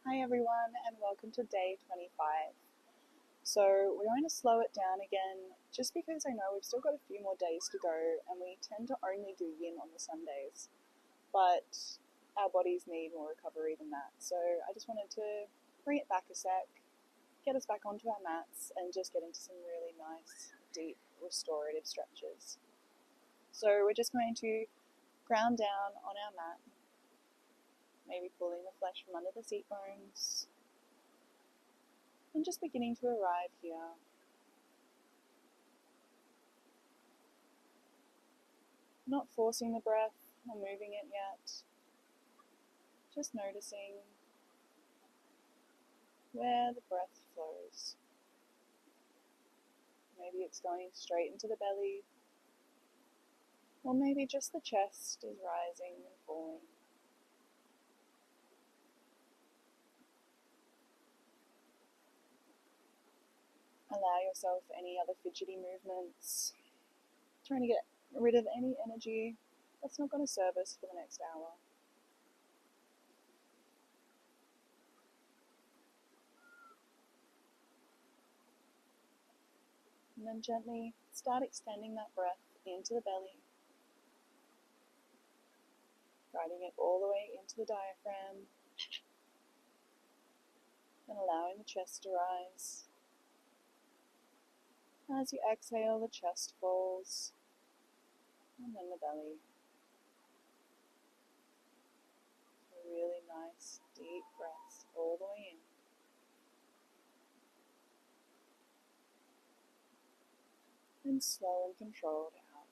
Hi everyone and welcome to day 25. So we're going to slow it down again just because I know we've still got a few more days to go and we tend to only do yin on the Sundays, but our bodies need more recovery than that. So I just wanted to bring it back a sec, get us back onto our mats and just get into some really nice, deep, restorative stretches. So we're just going to ground down on our mat, maybe pulling the flesh from under the seat bones, and just beginning to arrive here. Not forcing the breath or moving it yet, just noticing where the breath flows. Maybe it's going straight into the belly, or maybe just the chest is rising and falling. Allow yourself any other fidgety movements, trying to get rid of any energy that's not going to serve us for the next hour. And then gently start extending that breath into the belly, guiding it all the way into the diaphragm, and allowing the chest to rise. As you exhale, the chest falls, and then the belly. A really nice, deep breaths all the way in, and slow and controlled out.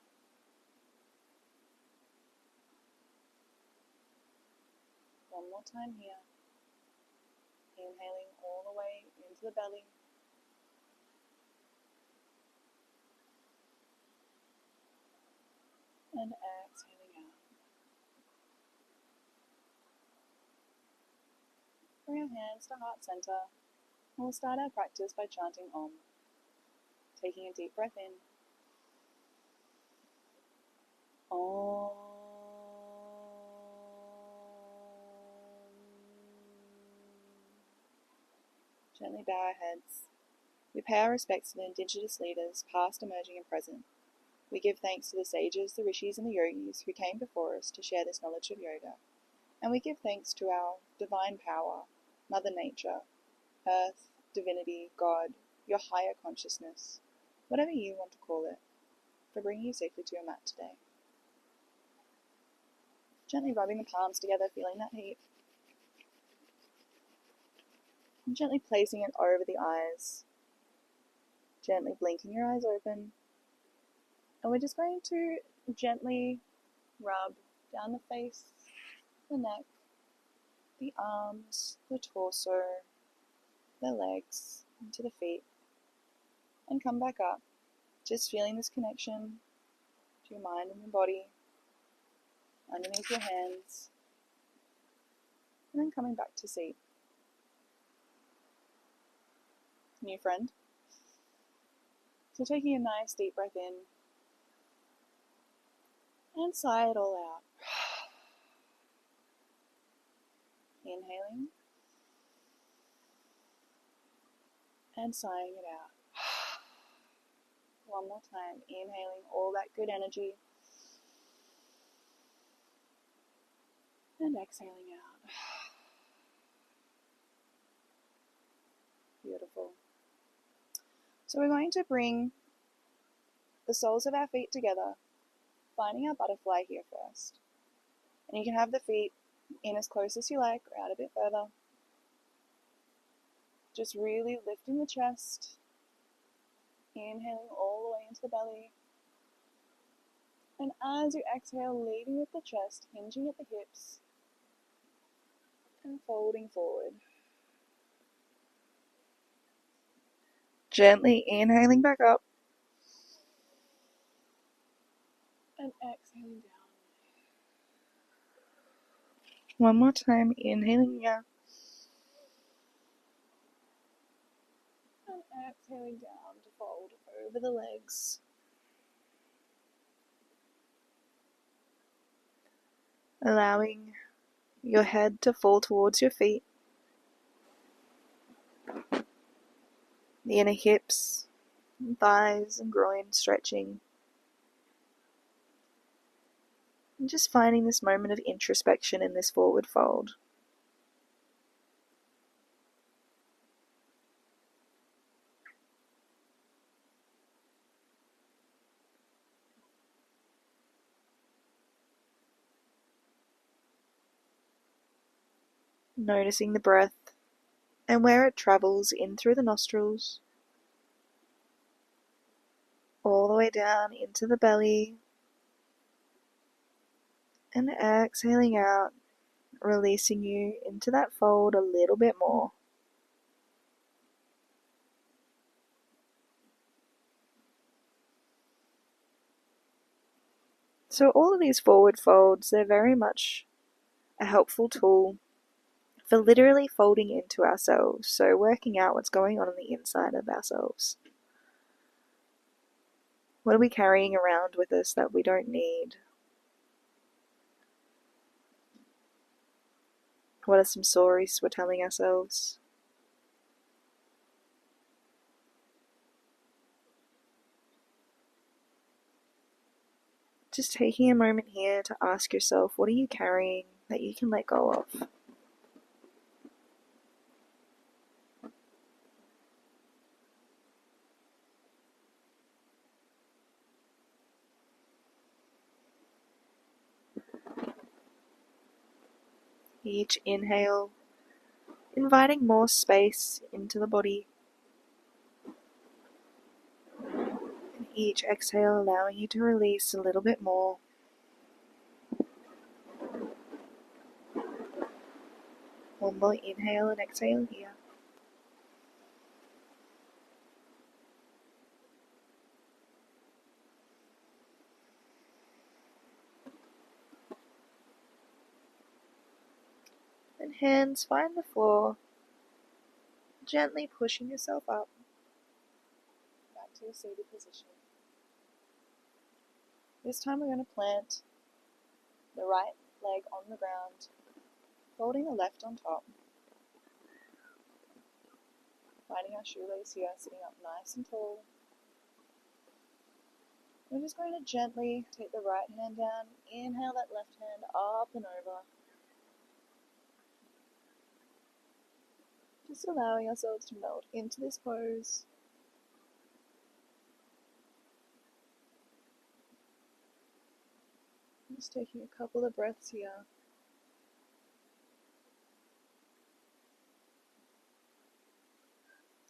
One more time here. Inhaling all the way into the belly. And exhaling out. Bring our hands to heart center. And we'll start our practice by chanting Om. Taking a deep breath in. Om. Gently bow our heads. We pay our respects to the Indigenous leaders, past, emerging, and present. We give thanks to the sages, the rishis, and the yogis who came before us to share this knowledge of yoga. And we give thanks to our divine power, Mother Nature, Earth, Divinity, God, your higher consciousness, whatever you want to call it, for bringing you safely to your mat today. Gently rubbing the palms together, feeling that heat. And gently placing it over the eyes. Gently blinking your eyes open. And we're just going to gently rub down the face, the neck, the arms, the torso, the legs, into the feet, and come back up. Just feeling this connection to your mind and your body, underneath your hands, and then coming back to seat. New friend. So taking a nice deep breath in, and sigh it all out. Inhaling, and sighing it out. One more time, inhaling all that good energy, and exhaling out. Beautiful. So we're going to bring the soles of our feet together, finding our butterfly here first. And you can have the feet in as close as you like, or out a bit further. Just really lifting the chest, inhaling all the way into the belly. And as you exhale, leading with the chest, hinging at the hips, and folding forward. Gently inhaling back up, and exhaling down. One more time, inhaling here, and exhaling down to fold over the legs. Allowing your head to fall towards your feet, The inner hips, and thighs and groin stretching. And just finding this moment of introspection in this forward fold. Noticing the breath and where it travels in through the nostrils, all the way down into the belly, and exhaling out, releasing you into that fold a little bit more. So all of these forward folds, they're very much a helpful tool for literally folding into ourselves, so working out what's going on the inside of ourselves. What are we carrying around with us that we don't need? What are some stories we're telling ourselves? Just taking a moment here to ask yourself, what are you carrying that you can let go of? Each inhale, inviting more space into the body. And each exhale, allowing you to release a little bit more. One more inhale and exhale here. And hands find the floor, gently pushing yourself up, back to a seated position. This time we're going to plant the right leg on the ground, holding the left on top. Finding our shoelace here, sitting up nice and tall. We're just going to gently take the right hand down, inhale that left hand up and over. Just allowing ourselves to melt into this pose. Just taking a couple of breaths here.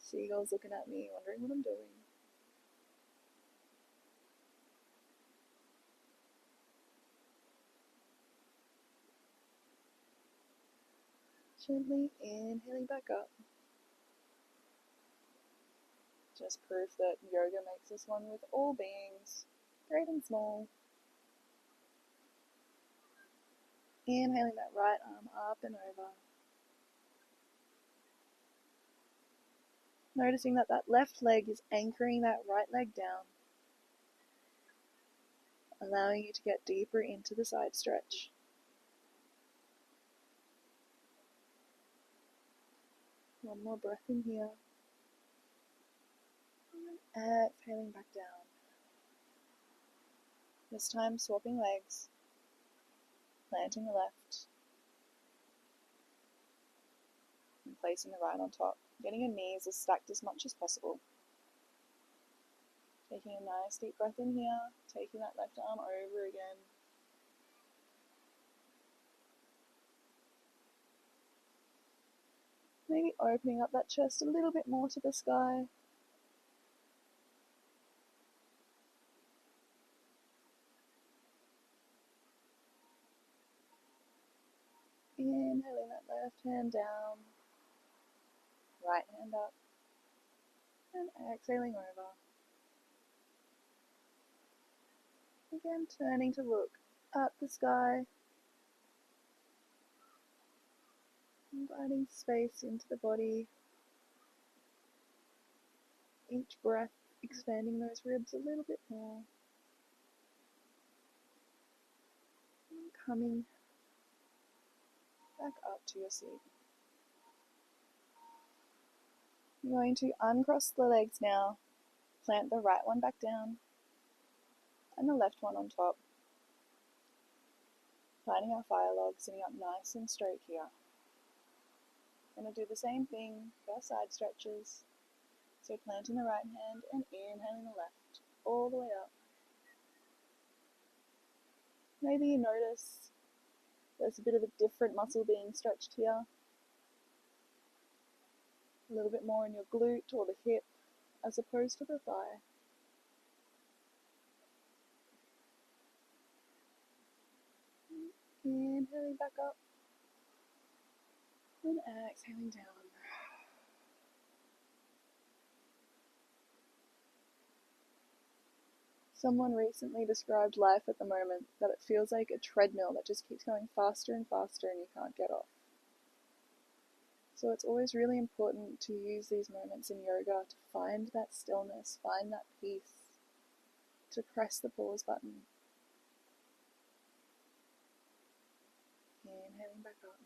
Seagulls looking at me, wondering what I'm doing. Gently inhaling back up. Just proof that yoga makes us one with all beings, great and small. Inhaling that right arm up and over. Noticing that that left leg is anchoring that right leg down. Allowing you to get deeper into the side stretch. One more breath in here. And exhaling back down. This time swapping legs. Planting the left. And placing the right on top. Getting your knees as stacked as much as possible. Taking a nice deep breath in here. Taking that left arm over again. Maybe opening up that chest a little bit more to the sky. Inhaling that left hand down, right hand up, and exhaling over. Again, turning to look at the sky, inviting space into the body. Each breath expanding those ribs a little bit more. And coming back up to your seat. You're going to uncross the legs now, plant the right one back down, and the left one on top. Finding our fire log, sitting up nice and straight here. Going to do the same thing for our side stretches. So planting the right hand and inhaling the left, all the way up. Maybe you notice there's a bit of a different muscle being stretched here. A little bit more in your glute or the hip as opposed to the thigh. Inhaling back up and exhaling down. Someone recently described life at the moment that it feels like a treadmill that just keeps going faster and faster and you can't get off. So it's always really important to use these moments in yoga to find that stillness, find that peace, to press the pause button. Inhaling back up.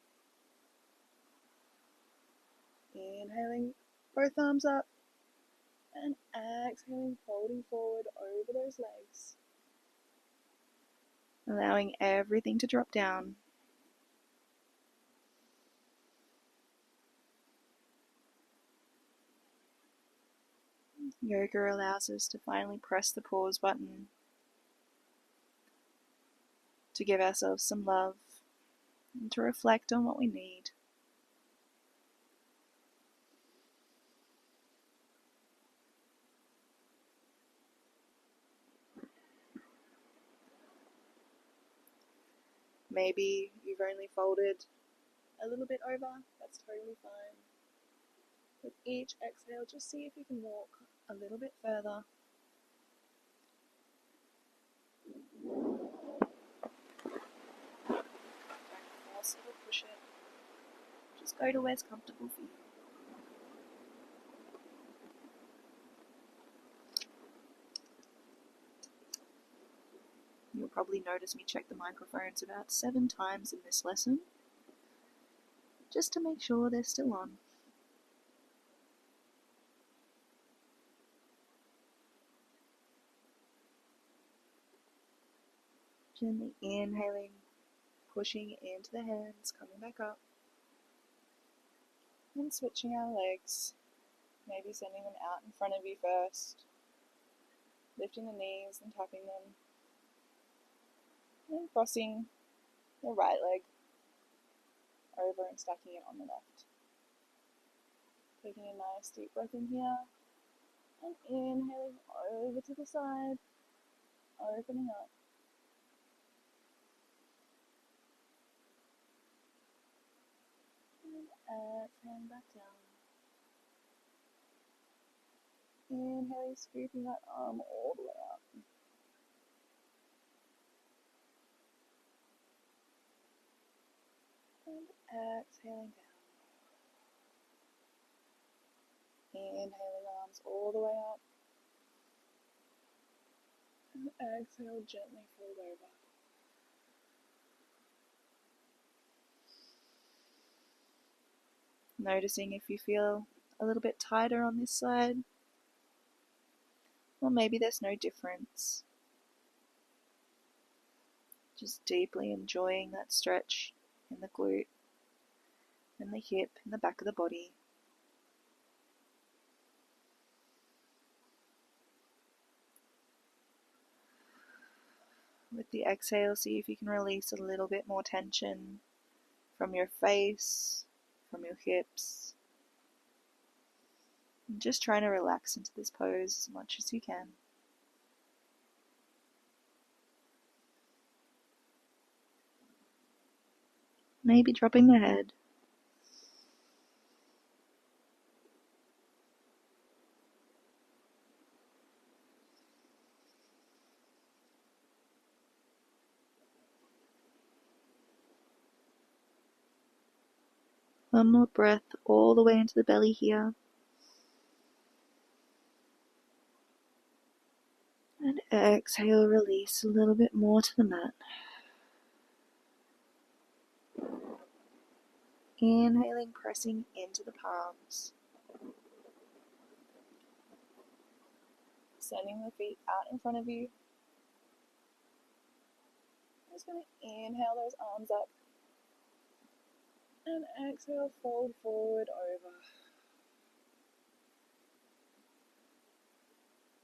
Inhaling, both arms up. And exhaling, folding forward over those legs. Allowing everything to drop down. Yoga allows us to finally press the pause button, to give ourselves some love, and to reflect on what we need. Maybe you've only folded a little bit over, that's totally fine. With each exhale, just see if you can walk a little bit further. Don't force it or push it. Just go to where's comfortable for you. You'll probably notice me check the microphones about 7 times in this lesson, just to make sure they're still on. Gently inhaling, pushing into the hands, coming back up, and switching our legs, maybe sending them out in front of you first, lifting the knees and tapping them, and crossing the right leg over and stacking it on the left. Taking a nice deep breath in here, and inhaling over to the side, opening up. And exhaling back down. Inhaling, scooping that arm all the way up. And exhaling down. Inhaling, arms all the way up. And exhale, gently fold over. Noticing if you feel a little bit tighter on this side, or maybe there's no difference. Just deeply enjoying that stretch in the glute and the hip and the back of the body. With the exhale, see if you can release a little bit more tension from your face, from your hips. And just trying to relax into this pose as much as you can. Maybe dropping the head. One more breath all the way into the belly here. And exhale, release a little bit more to the mat. Inhaling, pressing into the palms. Sending the feet out in front of you. I'm just going to inhale those arms up. And exhale, fold forward over.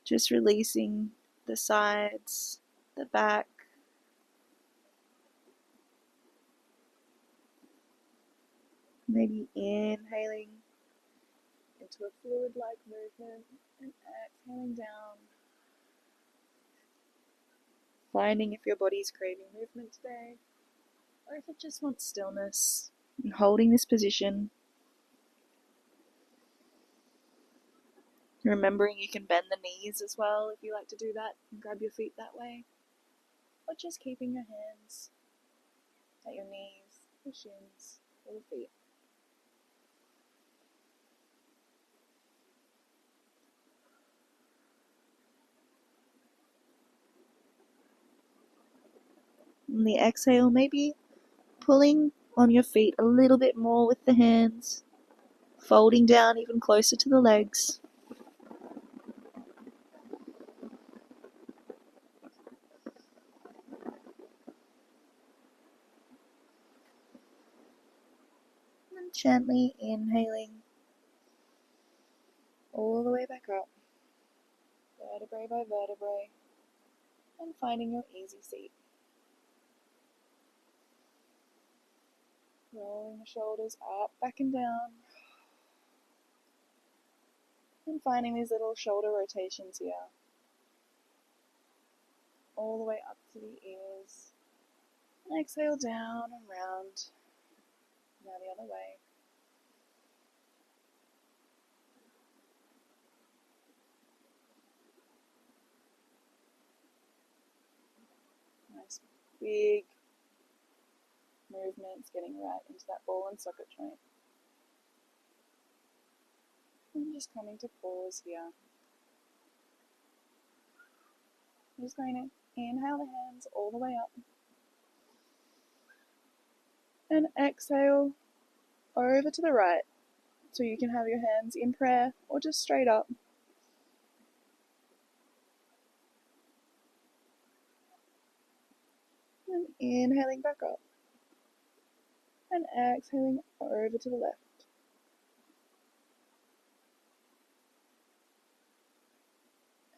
Just releasing the sides, the back. Maybe inhaling into a fluid-like movement and exhaling down. Finding if your body's craving movement today, or if it just wants stillness. And holding this position. Remembering you can bend the knees as well if you like to do that and grab your feet that way. Or just keeping your hands at your knees, the shins, or the feet. On the exhale, maybe pulling on your feet a little bit more with the hands, folding down even closer to the legs. And gently inhaling all the way back up, vertebrae by vertebrae, and finding your easy seat. Rolling the shoulders up, back and down. And finding these little shoulder rotations here. All the way up to the ears. And exhale down and round. Now the other way. Nice big movements, getting right into that ball and socket joint. And just coming to pause here. I'm just going to inhale the hands all the way up. And exhale over to the right. So you can have your hands in prayer or just straight up. And inhaling back up. And exhaling over to the left.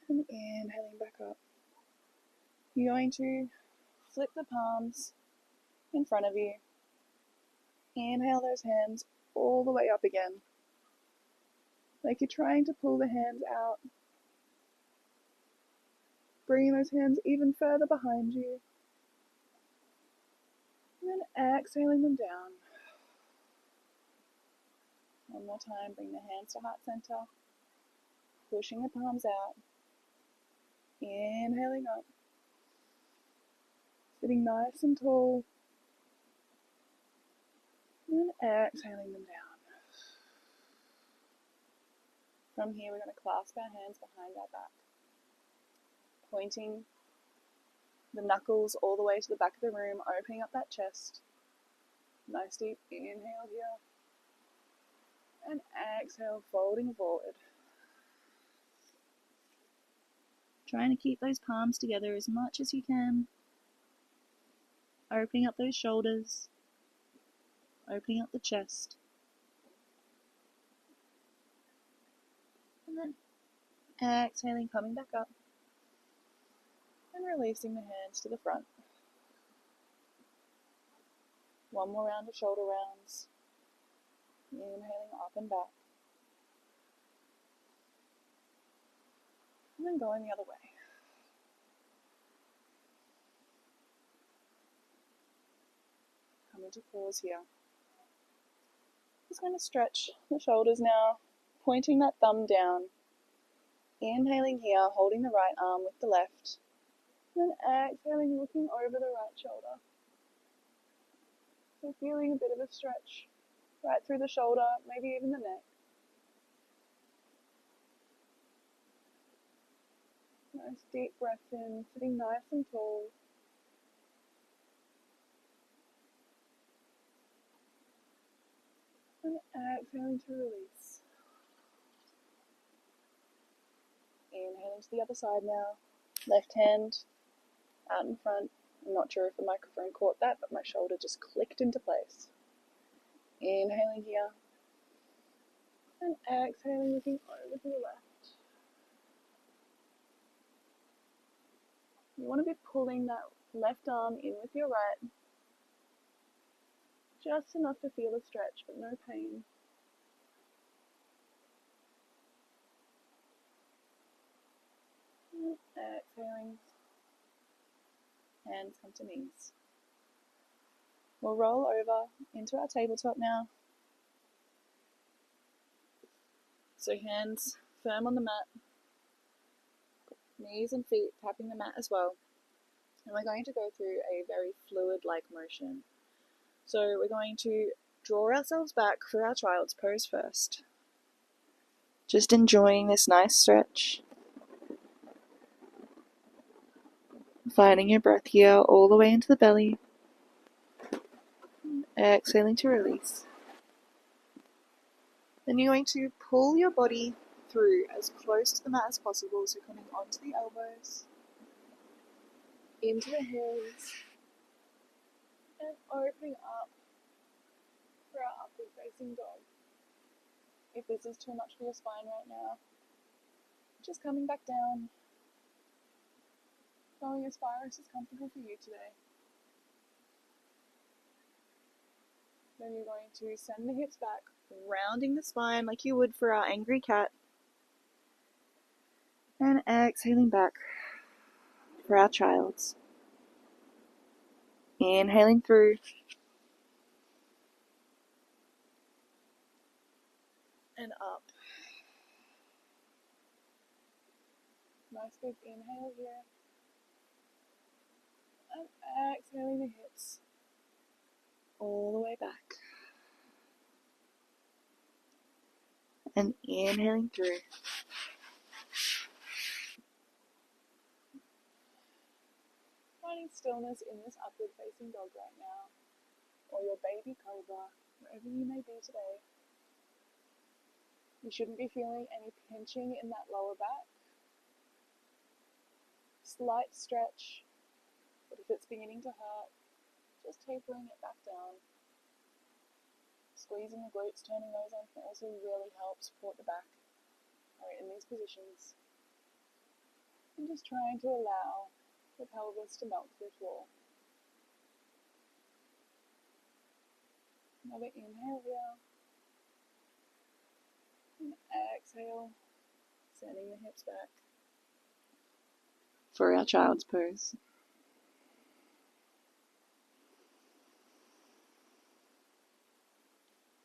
And inhaling back up. You're going to flip the palms in front of you. Inhale those hands all the way up again. Like you're trying to pull the hands out. Bringing those hands even further behind you. And then exhaling them down. One more time, bring the hands to heart center. Pushing the palms out. Inhaling up. Sitting nice and tall. And exhaling them down. From here, we're going to clasp our hands behind our back. Pointing the knuckles all the way to the back of the room, opening up that chest. Nice deep inhale here. And exhale, folding forward. Trying to keep those palms together as much as you can. Opening up those shoulders. Opening up the chest. And then exhaling, coming back up. And releasing the hands to the front. One more round of shoulder rounds. Inhaling up and back. And then going the other way. Coming to pause here. Just going to stretch the shoulders now, pointing that thumb down. Inhaling here, holding the right arm with the left. And then exhaling, looking over the right shoulder. So feeling a bit of a stretch right through the shoulder, maybe even the neck. Nice deep breath in, sitting nice and tall. And exhaling to release. Inhaling going to the other side now. Left hand out in front. I'm not sure if the microphone caught that, but my shoulder just clicked into place. Inhaling here. And exhaling, looking over to the left. You want to be pulling that left arm in with your right. Just enough to feel a stretch, but no pain. And exhaling. Hands come to knees. We'll roll over into our tabletop now. So hands firm on the mat. Knees and feet tapping the mat as well. And we're going to go through a very fluid-like motion. So we're going to draw ourselves back for our child's pose first. Just enjoying this nice stretch. Finding your breath here all the way into the belly. Exhaling to release. Then you're going to pull your body through as close to the mat as possible, so coming onto the elbows, into the hands, and opening up for our upward facing dog. If this is too much for your spine right now, just coming back down, knowing your spirus is comfortable for you today. Then you're going to send the hips back, rounding the spine like you would for our angry cat. And exhaling back for our child's. Inhaling through. And up. Nice big inhale here. And exhaling the hips all the way back. And inhaling through. Finding stillness in this upward facing dog right now, or your baby cobra, wherever you may be today. You shouldn't be feeling any pinching in that lower back. Slight stretch, but if it's beginning to hurt, just tapering it back down. Squeezing the glutes, turning those on can also really help support the back in these positions. And just trying to allow the pelvis to melt to the floor. Another inhale here. And exhale, sending the hips back for our child's pose.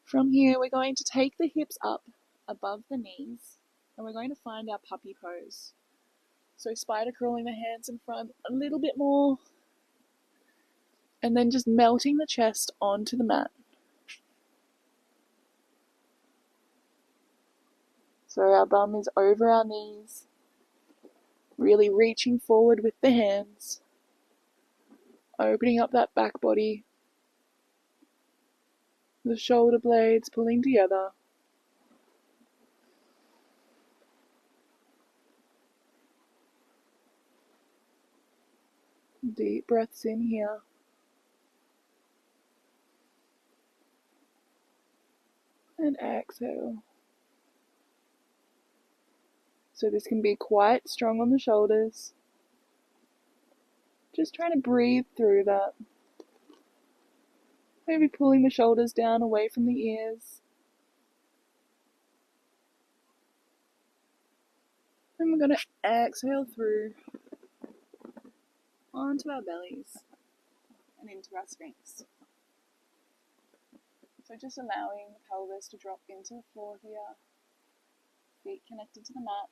From here, we're going to take the hips up above the knees, and we're going to find our puppy pose. So spider crawling the hands in front a little bit more, and then just melting the chest onto the mat. So our bum is over our knees, really reaching forward with the hands, opening up that back body, the shoulder blades pulling together. Deep breaths in here. And exhale. So this can be quite strong on the shoulders. Just trying to breathe through that. Maybe pulling the shoulders down away from the ears. And we're going to exhale through onto our bellies and into our sphinx. So just allowing the pelvis to drop into the floor here. Feet connected to the mat.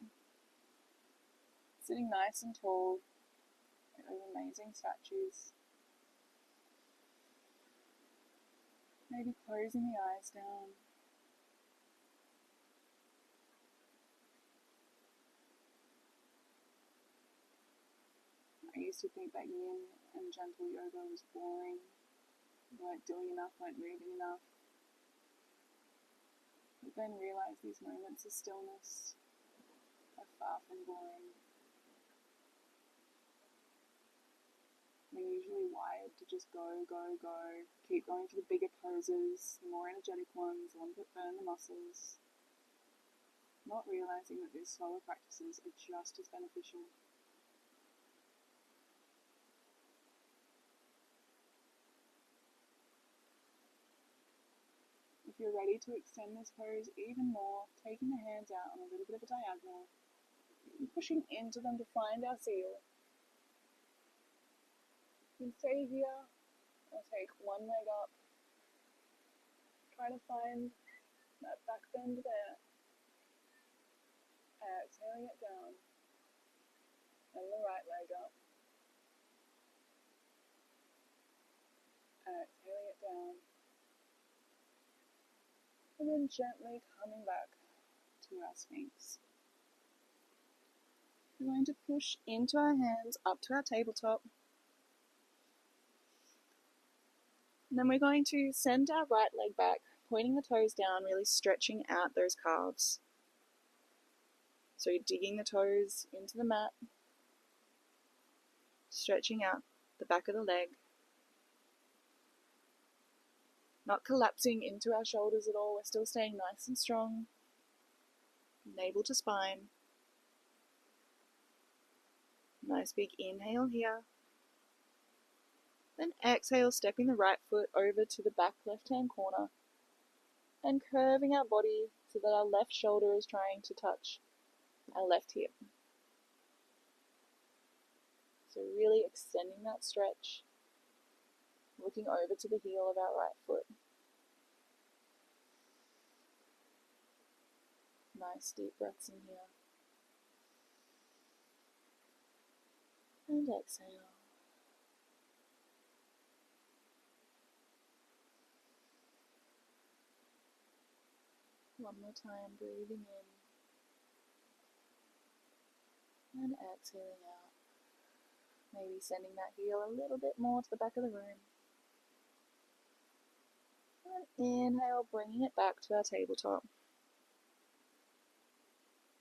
Sitting nice and tall. Those amazing statues. Maybe closing the eyes down. I used to think that yin and gentle yoga was boring. Weren't doing enough, weren't moving enough. But then realize these moments of stillness are far from boring. they're usually wired to just go, go, go, keep going for the bigger poses, the more energetic ones, the ones that burn the muscles, not realizing that these slower practices are just as beneficial. If you're ready to extend this pose even more, taking the hands out on a little bit of a diagonal, pushing into them to find our seal. You can stay here, or take one leg up, try to find that back bend there. Exhaling it down, and the right leg up. Exhaling it down, and then gently coming back to our Sphinx. We're going to push into our hands up to our tabletop. And then we're going to send our right leg back, pointing the toes down, really stretching out those calves. So you're digging the toes into the mat, stretching out the back of the leg. Not collapsing into our shoulders at all, we're still staying nice and strong, navel to spine. Nice big inhale here. Then exhale, stepping the right foot over to the back left-hand corner and curving our body so that our left shoulder is trying to touch our left hip. So really extending that stretch, looking over to the heel of our right foot. Nice deep breaths in here. And exhale. One more time, breathing in and exhaling out. Maybe sending that heel a little bit more to the back of the room. And inhale, bringing it back to our tabletop.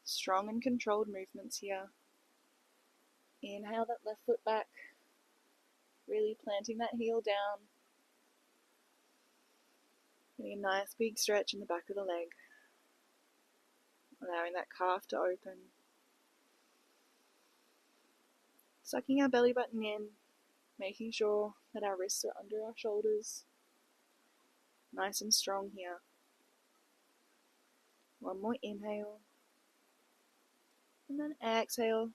Strong and controlled movements here. Inhale that left foot back, really planting that heel down. Getting a nice big stretch in the back of the leg. Allowing that calf to open. Sucking our belly button in, making sure that our wrists are under our shoulders. Nice and strong here. One more inhale. And then exhale,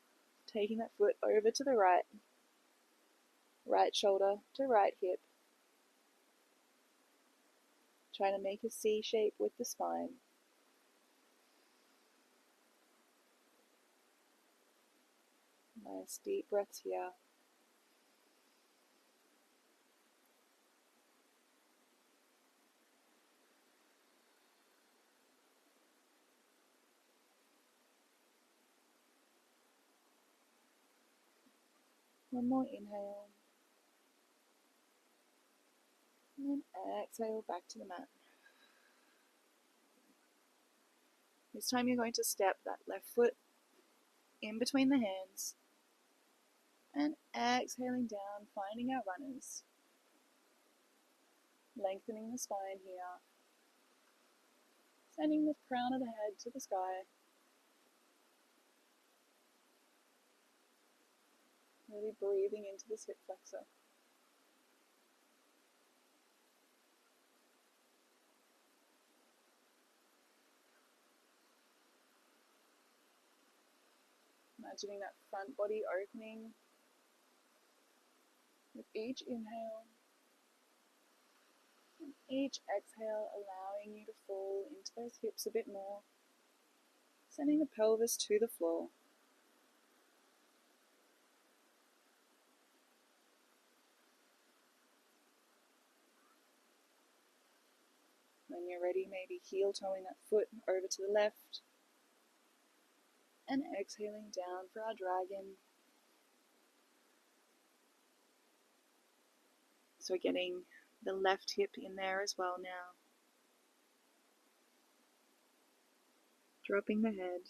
taking that foot over to the right. Right shoulder to right hip. Trying to make a C shape with the spine. Nice deep breaths here. One more inhale. And then exhale back to the mat. This time you're going to step that left foot in between the hands. And exhaling down, finding our runners. Lengthening the spine here. Sending the crown of the head to the sky. Really breathing into this hip flexor. Imagining that front body opening with each inhale. And each exhale allowing you to fall into those hips a bit more. Sending the pelvis to the floor. When you're ready, maybe heel toeing that foot over to the left. And exhaling down for our dragon. So getting the left hip in there as well now. Dropping the head.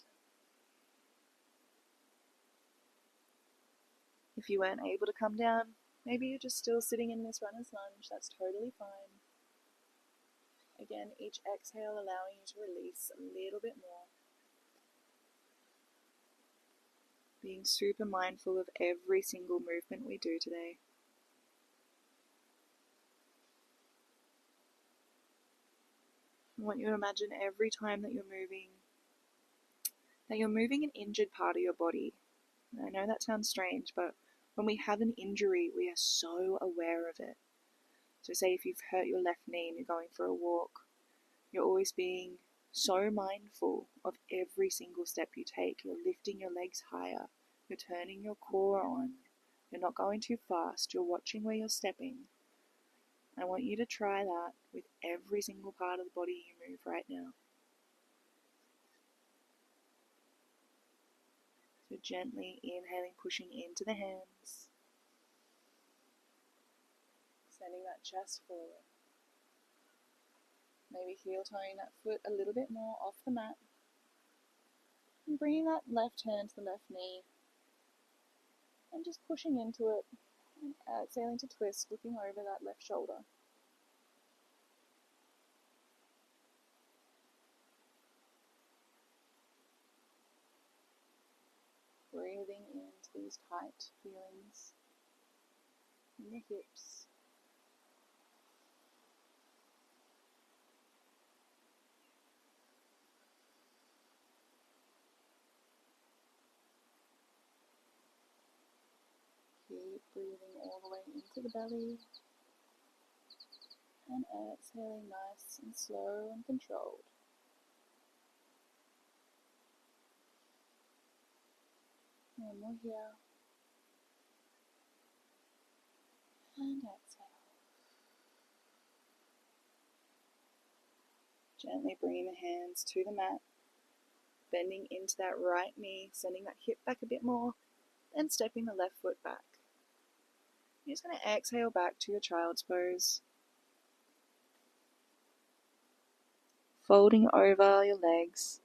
If you weren't able to come down, Maybe you're just still sitting in this runner's lunge, that's totally fine. Again, each exhale allowing you to release a little bit more. Being super mindful of every single movement we do today. I want you to imagine every time that you're moving an injured part of your body. And I know that sounds strange, but when we have an injury, we are so aware of it. So say if you've hurt your left knee and you're going for a walk, you're always being so mindful of every single step you take. You're lifting your legs higher, you're turning your core on, you're not going too fast, you're watching where you're stepping. I want you to try that with every single part of the body you move right now. So gently inhaling, pushing into the hands, sending that chest forward. Maybe heel toeing that foot a little bit more off the mat. And bringing that left hand to the left knee. And just pushing into it. And exhaling to twist, looking over that left shoulder. Breathing into these tight feelings in the hips. Keep breathing all the way into the belly. And exhaling nice and slow and controlled. One more here. And exhale. Gently bringing the hands to the mat. Bending into that right knee, sending that hip back a bit more. Then stepping the left foot back. You're just going to exhale back to your child's pose. Folding over your legs.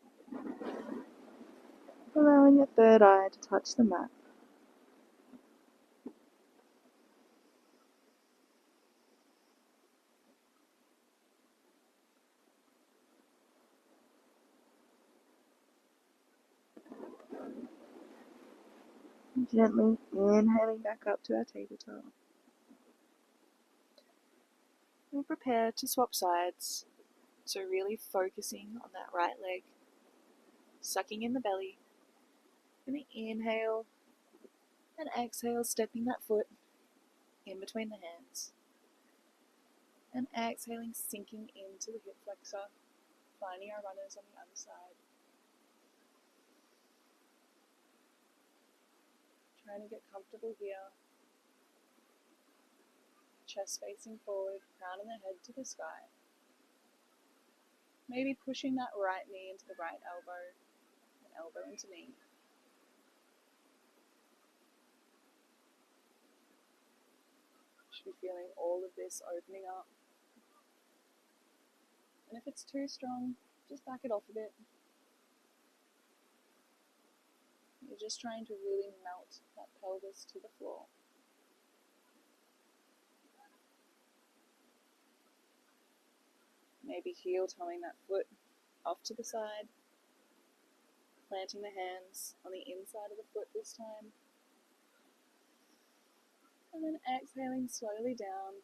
Allowing your third eye to touch the mat. Gently inhaling back up to our tabletop. We'll prepare to swap sides. So really focusing on that right leg. Sucking in the belly. Going to inhale and exhale, stepping that foot in between the hands. And exhaling, sinking into the hip flexor. Finding our runners on the other side. Trying to get comfortable here. Chest facing forward, crown of the head to the sky. Maybe pushing that right knee into the right elbow, and elbow into knee. Should be feeling all of this opening up. And if it's too strong, just back it off a bit. You're just trying to really melt that pelvis to the floor. Maybe heel toeing that foot off to the side. Planting the hands on the inside of the foot this time. And then exhaling slowly down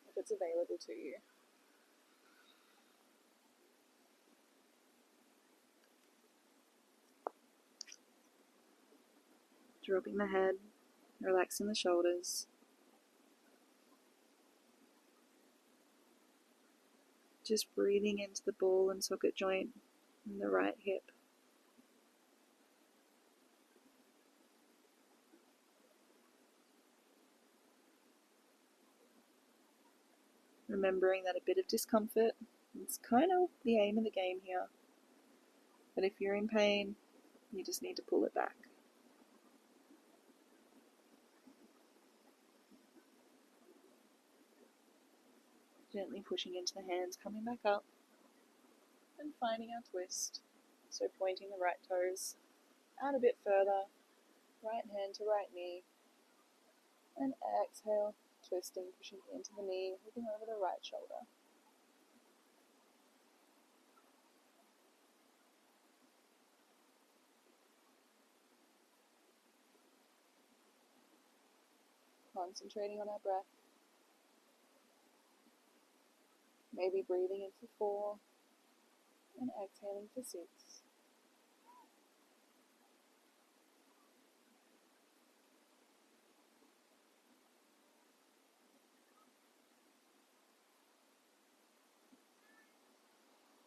if it's available to you. Dropping the head, relaxing the shoulders. Just breathing into the ball and socket joint in the right hip. Remembering that a bit of discomfort is kind of the aim of the game here. But if you're in pain, you just need to pull it back. Gently pushing into the hands, coming back up. And finding our twist. So pointing the right toes out a bit further. Right hand to right knee. And exhale, twisting, pushing into the knee, looking over the right shoulder. Concentrating on our breath. Maybe breathing in for 4 and exhaling for 6.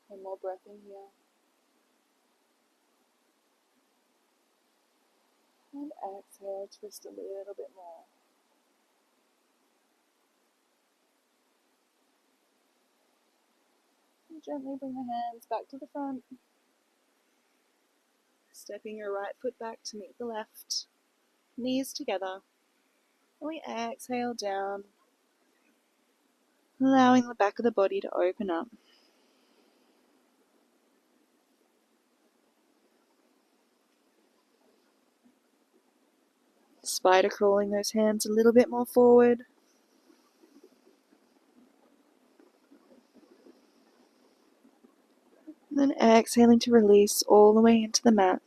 One more breath in here. And exhale, twist a little bit more. And gently bring the hands back to the front. Stepping your right foot back to meet the left. Knees together. And we exhale down, allowing the back of the body to open up. Spider crawling those hands a little bit more forward. And then exhaling to release all the way into the mat.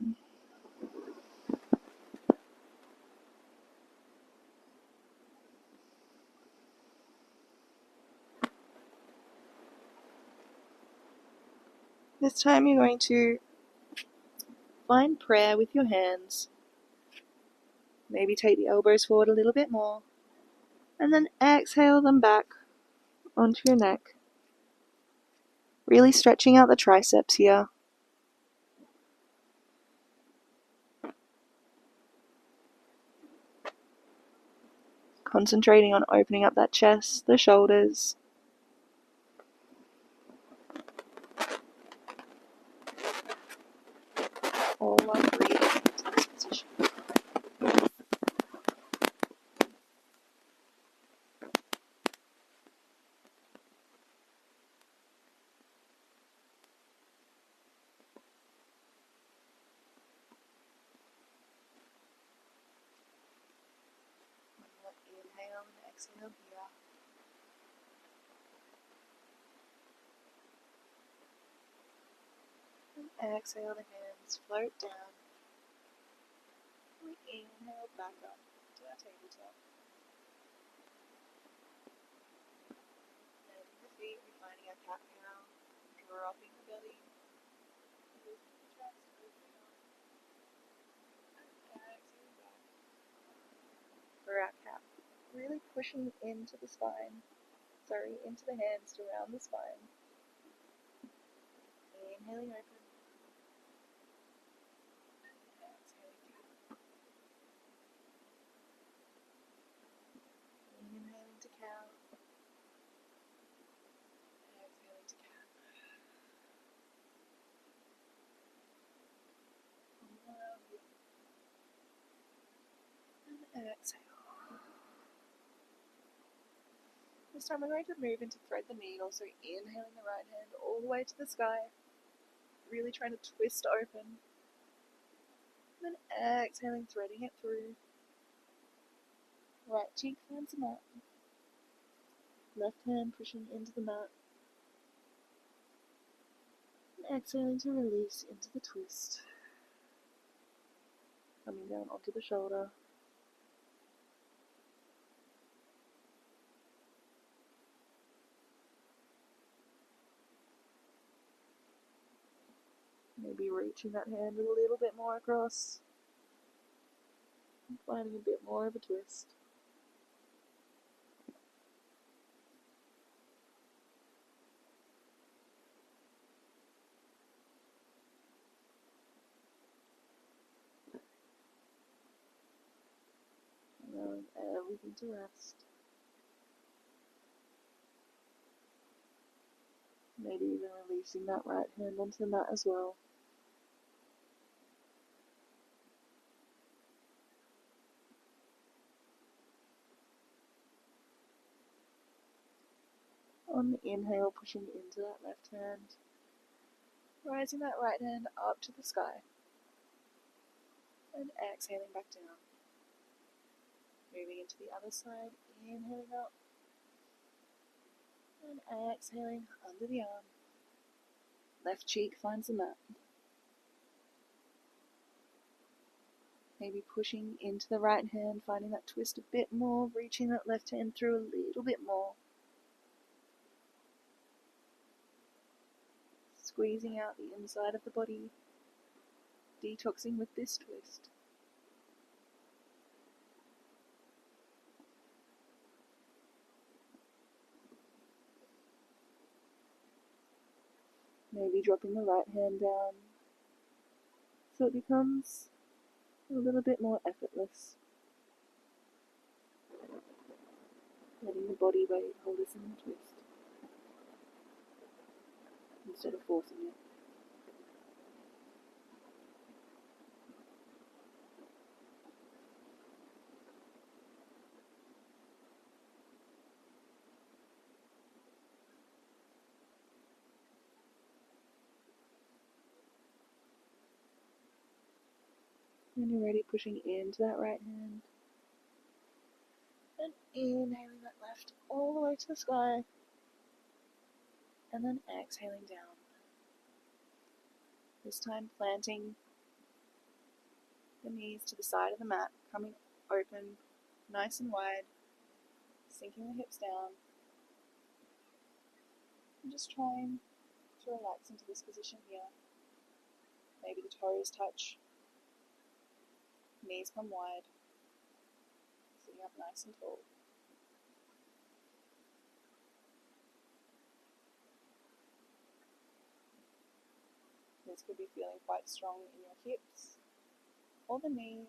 This time you're going to find prayer with your hands. Maybe take the elbows forward a little bit more. And then exhale them back onto your neck. Really stretching out the triceps here. Concentrating on opening up that chest, the shoulders. All while breathing into this position. Inhale and exhale here. And exhale, the hands float down. We inhale back up to our tabletop. Landing the feet, refining our cat-cow, dropping the belly, lifting the chest, opening up, and exhaling back for our cat. Really pushing into the spine, into the hands to round the spine. Inhaling open. Exhaling cat. Inhaling to cow. Exhaling to cat. And exhale. This time we're going to move into thread the needle, so inhaling the right hand all the way to the sky, really trying to twist open, and then exhaling, threading it through. Right cheek finds the mat, left hand pushing into the mat, and exhaling to release into the twist. Coming down onto the shoulder. Maybe reaching that hand a little bit more across, and finding a bit more of a twist. Allowing everything to rest. Maybe even releasing that right hand onto the mat as well. On the inhale, pushing into that left hand, rising that right hand up to the sky, and exhaling back down. Moving into the other side, inhaling up and exhaling under the arm. Left cheek finds the mat. Maybe pushing into the right hand, finding that twist a bit more, reaching that left hand through a little bit more. Squeezing out the inside of the body, detoxing with this twist. Maybe dropping the right hand down so it becomes a little bit more effortless. Letting the body weight hold us in the twist instead of forcing it. When you're ready, pushing into that right hand and inhaling that left all the way to the sky, and then exhaling down. This time planting the knees to the side of the mat, coming open, nice and wide, sinking the hips down, and just trying to relax into this position here. Maybe the toes touch, knees come wide, sitting up nice and tall. This could be feeling quite strong in your hips or the knees.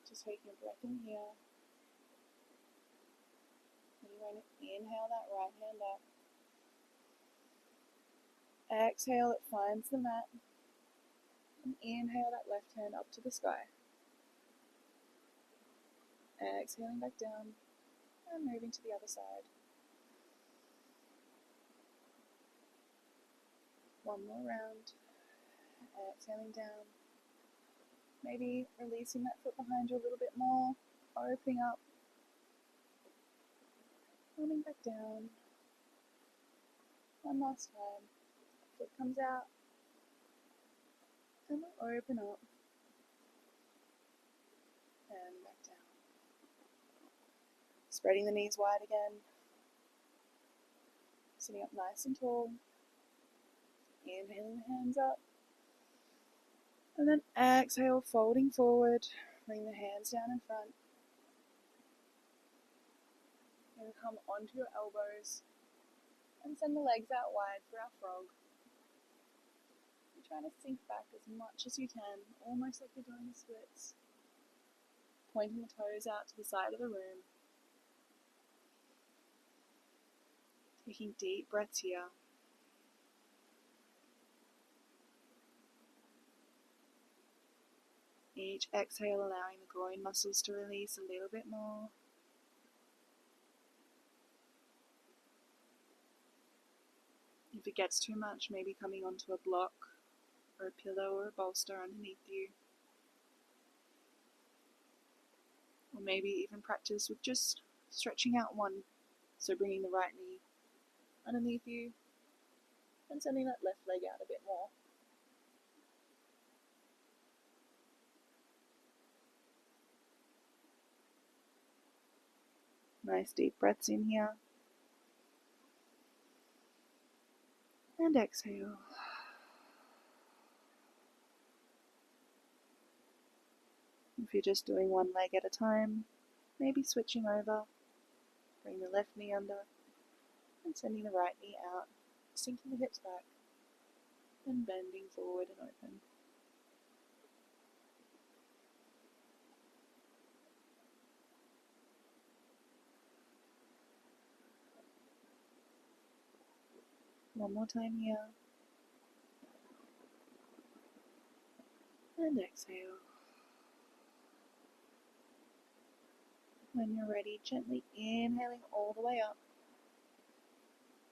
Just taking a breath in here. And you're going to inhale that right hand up. Exhale, it finds the mat. And inhale that left hand up to the sky. Exhaling back down and moving to the other side. One more round. Exhaling down. Maybe releasing that foot behind you a little bit more. Opening up. Coming back down. One last time. Foot comes out. And we'll open up. And back down. Spreading the knees wide again. Sitting up nice and tall. Inhaling the hands up. And then exhale, folding forward. Bring the hands down in front. And come onto your elbows. And send the legs out wide for our frog. You're trying to sink back as much as you can, almost like you're doing the splits. Pointing the toes out to the side of the room. Taking deep breaths here. Each exhale allowing the groin muscles to release a little bit more. If it gets too much, maybe coming onto a block or a pillow or a bolster underneath you. Or maybe even practice with just stretching out one. So bringing the right knee underneath you and sending that left leg out a bit more. Nice deep breaths in here. And exhale. If you're just doing one leg at a time, maybe switching over. Bring the left knee under and sending the right knee out, sinking the hips back and bending forward and open. One more time here. And exhale. When you're ready, gently inhaling all the way up.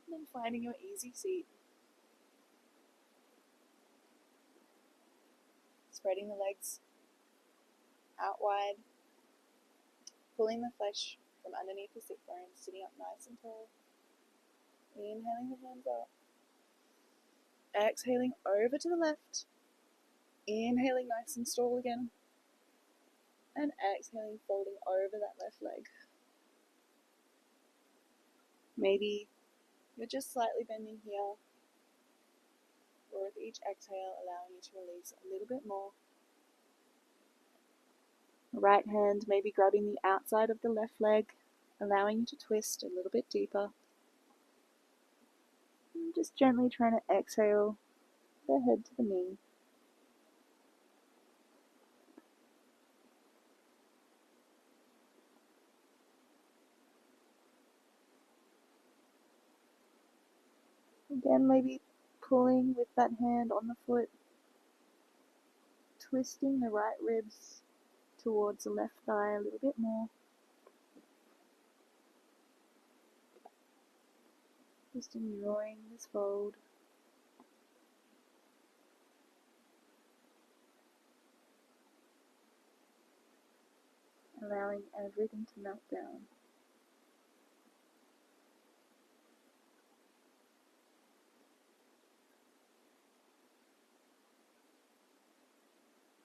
And then finding your easy seat. Spreading the legs out wide, pulling the flesh from underneath the sit bones, sitting up nice and tall. Inhaling the hands up. Exhaling over to the left. Inhaling nice and tall again. And exhaling, folding over that left leg. Maybe you're just slightly bending here, or with each exhale, allowing you to release a little bit more. Right hand maybe grabbing the outside of the left leg, allowing you to twist a little bit deeper. And just gently trying to exhale the head to the knee. Again, maybe pulling with that hand on the foot, twisting the right ribs towards the left thigh a little bit more. Just enjoying this fold. Allowing everything to melt down.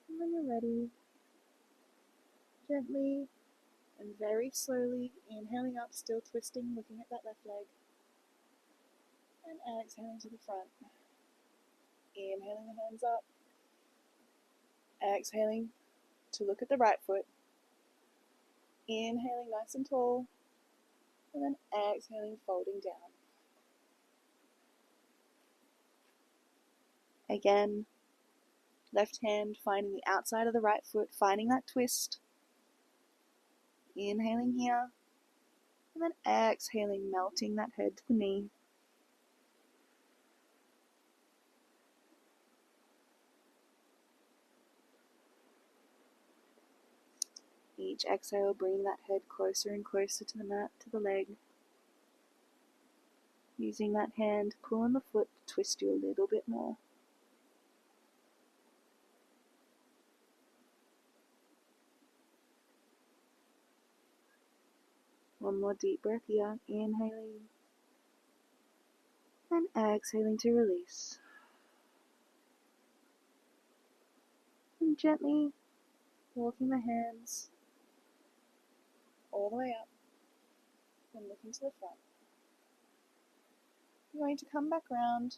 And when you're ready, gently and very slowly inhaling up, still twisting, looking at that left leg. And exhaling to the front. Inhaling the hands up. Exhaling to look at the right foot. Inhaling nice and tall. And then exhaling, folding down. Again, left hand finding the outside of the right foot, finding that twist. Inhaling here. And then exhaling, melting that head to the knee. Each exhale, bring that head closer and closer to the mat, to the leg. Using that hand, pulling the foot to twist you a little bit more. One more deep breath here, inhaling and exhaling to release. And gently walking the hands all the way up and looking to the front. You're going to come back round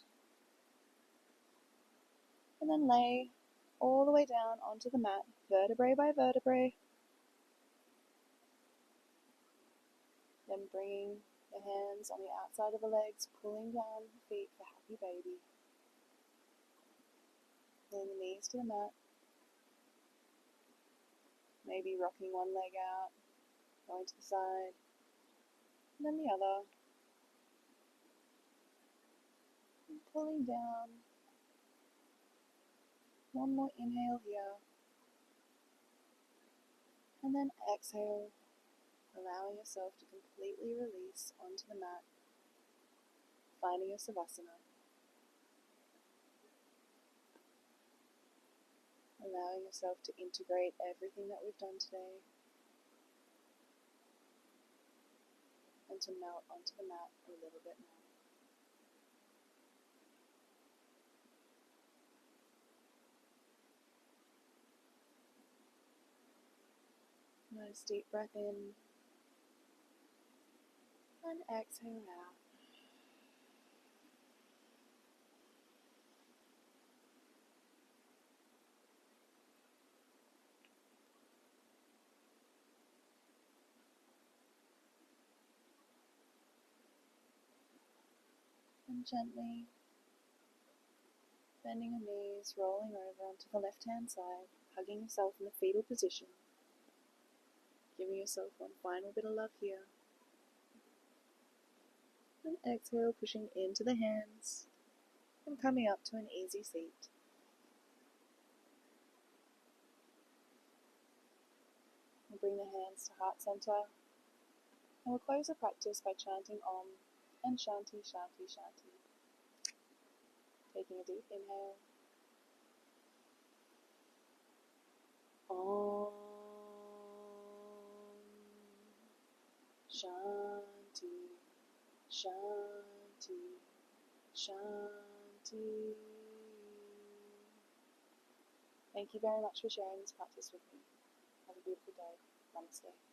and then lay all the way down onto the mat, vertebrae by vertebrae. Then bringing the hands on the outside of the legs, pulling down the feet for happy baby. Pulling the knees to the mat. Maybe rocking one leg out, going to the side, and then the other. And pulling down. One more inhale here. And then exhale, allowing yourself to completely release onto the mat, finding your Savasana. Allowing yourself to integrate everything that we've done today and to melt onto the mat a little bit more. Nice deep breath in and exhale out. And gently bending your knees, rolling over onto the left-hand side, hugging yourself in the fetal position, giving yourself one final bit of love here. And exhale, pushing into the hands and coming up to an easy seat. We'll bring the hands to heart center, and we'll close the practice by chanting Om and Shanti, Shanti, Shanti. Taking a deep inhale. Om. Shanti, Shanti, Shanti. Thank you very much for sharing this practice with me. Have a beautiful day. Namaste.